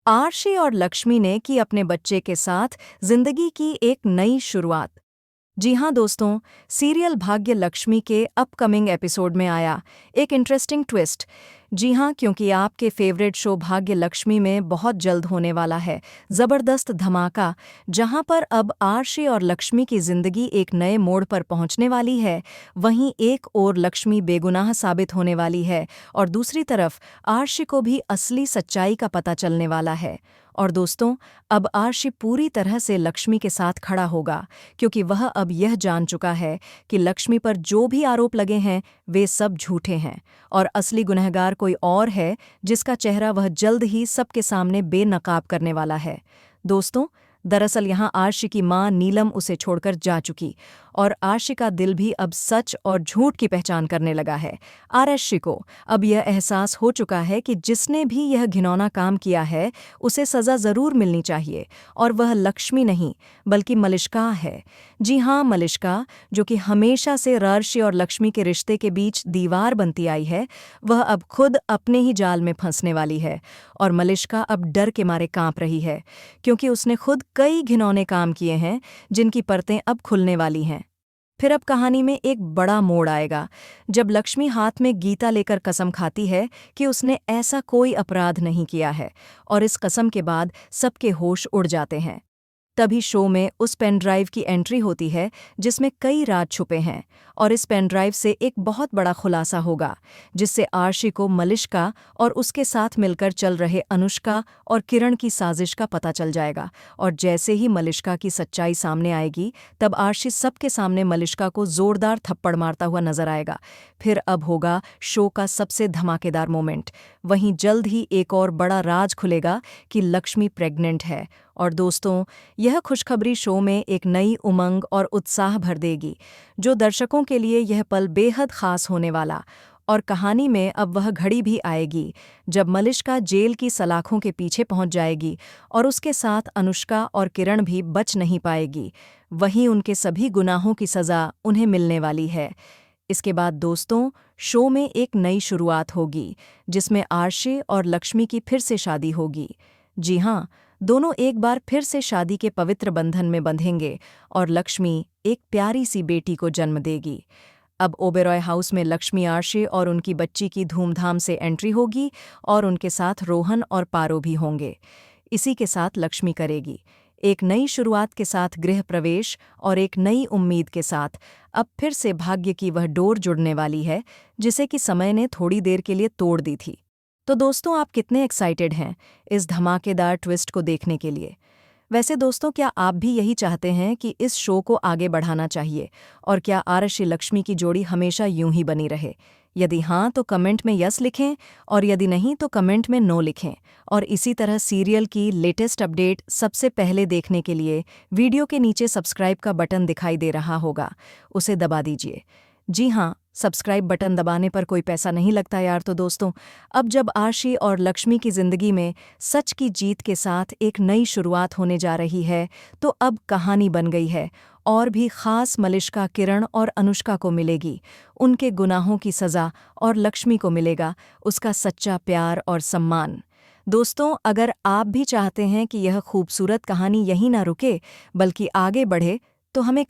आरशी और लक्ष्मी ने की अपने बच्चे के साथ जिंदगी की एक नई शुरुआत। जी हाँ दोस्तों, सीरियल भाग्य लक्ष्मी के अपकमिंग एपिसोड में आया एक इंटरेस्टिंग ट्विस्ट। जी हाँ, क्योंकि आपके फेवरेट शो भाग्य लक्ष्मी में बहुत जल्द होने वाला है ज़बरदस्त धमाका, जहाँ पर अब आरशी और लक्ष्मी की जिंदगी एक नए मोड़ पर पहुँचने वाली है। वहीं एक ओर लक्ष्मी बेगुनाह साबित होने वाली है और दूसरी तरफ आरशी को भी असली सच्चाई का पता चलने वाला है। और दोस्तों, अब आरशी पूरी तरह से लक्ष्मी के साथ खड़ा होगा, क्योंकि वह अब यह जान चुका है कि लक्ष्मी पर जो भी आरोप लगे हैं वे सब झूठे हैं और असली गुनहगार कोई और है, जिसका चेहरा वह जल्द ही सबके सामने बेनकाब करने वाला है। दोस्तों, दरअसल यहाँ आरशी की मां नीलम उसे छोड़कर जा चुकी और आरशी का दिल भी अब सच और झूठ की पहचान करने लगा है। आरशी को अब यह एहसास हो चुका है कि जिसने भी यह घिनौना काम किया है उसे सज़ा ज़रूर मिलनी चाहिए, और वह लक्ष्मी नहीं बल्कि मलिष्का है। जी हाँ, मलिष्का, जो कि हमेशा से आरशी और लक्ष्मी के रिश्ते के बीच दीवार बनती आई है, वह अब खुद अपने ही जाल में फंसने वाली है। और मलिष्का अब डर के मारे कांप रही है, क्योंकि उसने खुद कई घिनौने काम किए हैं जिनकी परतें अब खुलने वाली हैं। फिर अब कहानी में एक बड़ा मोड़ आएगा, जब लक्ष्मी हाथ में गीता लेकर कसम खाती है कि उसने ऐसा कोई अपराध नहीं किया है, और इस कसम के बाद सबके होश उड़ जाते हैं। तभी शो में उस पेन ड्राइव की एंट्री होती है जिसमें कई राज छुपे हैं, और इस पेन ड्राइव से एक बहुत बड़ा खुलासा होगा, जिससे आरशी को मलिष्का और उसके साथ मिलकर चल रहे अनुष्का और किरण की साजिश का पता चल जाएगा। और जैसे ही मलिष्का की सच्चाई सामने आएगी, तब आरशी सबके सामने मलिष्का को जोरदार थप्पड़ मारता हुआ नजर आएगा। फिर अब होगा शो का सबसे धमाकेदार मोमेंट। वहीं जल्द ही एक और बड़ा राज खुलेगा कि लक्ष्मी प्रेग्नेंट है। और दोस्तों, यह खुशखबरी शो में एक नई उमंग और उत्साह भर देगी, जो दर्शकों के लिए यह पल बेहद खास होने वाला। और कहानी में अब वह घड़ी भी आएगी जब मलिष्का जेल की सलाखों के पीछे पहुंच जाएगी और उसके साथ अनुष्का और किरण भी बच नहीं पाएगी। वहीं उनके सभी गुनाहों की सज़ा उन्हें मिलने वाली है। इसके बाद दोस्तों, शो में एक नई शुरुआत होगी, जिसमें आरशी और लक्ष्मी की फिर से शादी होगी। जी हाँ, दोनों एक बार फिर से शादी के पवित्र बंधन में बंधेंगे और लक्ष्मी एक प्यारी सी बेटी को जन्म देगी। अब ओबेरॉय हाउस में लक्ष्मी, आरशी और उनकी बच्ची की धूमधाम से एंट्री होगी, और उनके साथ रोहन और पारो भी होंगे। इसी के साथ लक्ष्मी करेगी एक नई शुरुआत के साथ गृह प्रवेश, और एक नई उम्मीद के साथ अब फिर से भाग्य की वह डोर जुड़ने वाली है, जिसे कि समय ने थोड़ी देर के लिए तोड़ दी थी। तो दोस्तों, आप कितने एक्साइटेड हैं इस धमाकेदार ट्विस्ट को देखने के लिए? वैसे दोस्तों, क्या आप भी यही चाहते हैं कि इस शो को आगे बढ़ाना चाहिए, और क्या आरशी लक्ष्मी की जोड़ी हमेशा यूं ही बनी रहे? यदि हाँ, तो कमेंट में यस लिखें, और यदि नहीं तो कमेंट में नो लिखें। और इसी तरह सीरियल की लेटेस्ट अपडेट सबसे पहले देखने के लिए वीडियो के नीचे सब्सक्राइब का बटन दिखाई दे रहा होगा, उसे दबा दीजिए। जी हाँ, सब्सक्राइब बटन दबाने पर कोई पैसा नहीं लगता यार। तो दोस्तों, अब जब आरशी और लक्ष्मी की जिंदगी में सच की जीत के साथ एक नई शुरुआत होने जा रही है, तो अब कहानी बन गई है और भी खास मलिष्का, किरण और अनुष्का को मिलेगी उनके गुनाहों की सज़ा, और लक्ष्मी को मिलेगा उसका सच्चा प्यार और सम्मान। दोस्तों, अगर आप भी चाहते हैं कि यह खूबसूरत कहानी यहीं ना रुके बल्कि आगे बढ़े, तो हमें